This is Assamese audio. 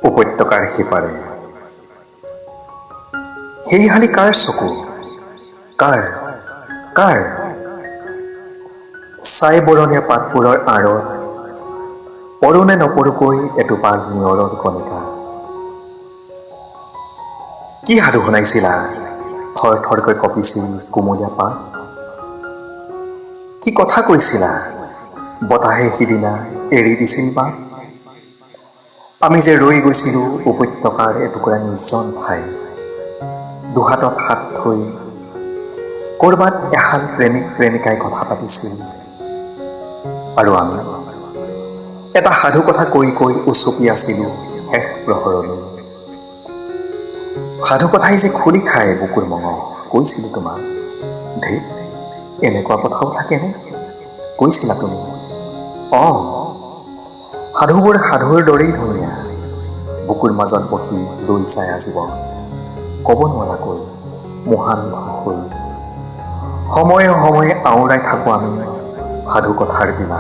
উপত্যকাৰ সিপাৰে সেই হালি কাৰ চকু, কাৰ কাৰ ছাই বৰণীয়া পাতবোৰৰ আঁৰত পৰোনে নপৰোকৈ এটোপাল নিয়ৰৰ কণিকা। কি সাধু শুনাইছিলা থৰ থৰকৈ কঁপিছিল কুমলীয়া পাত? কি কথা কৈছিলা বতাহে সিদিনা এৰি দিছিল বাট? আমি যে ৰৈ গৈছিলো উপত্যকাৰ এটুকুৰা নিৰ্জন ঠাই, দুহাতত হাত থৈ ক'ৰবাত এহাল প্ৰেমিক প্ৰেমিকাই কথা পাতিছিল, আৰু আমি এটা সাধু কথা কৈ কৈ উচপি আছিলো শেষ প্ৰহৰলৈ। সাধু কথাই যে খুলি খায় বুকুৰ মঙহ, কৈছিলো তোমাক। ধেত, এনেকুৱা কথাও থাকেনে, কৈছিলা তুমি। সাধুবোৰ সাধুৰ দৰেই ধুনীয়া, বুকুৰ মাজত বহি ৰৈ যায় আজীৱন, ক'ব নোৱাৰাকৈ মহান ভাষৈ। সময়ে সময়ে আওৰাই থাকোঁ আমি সাধু কথাৰ বিনা।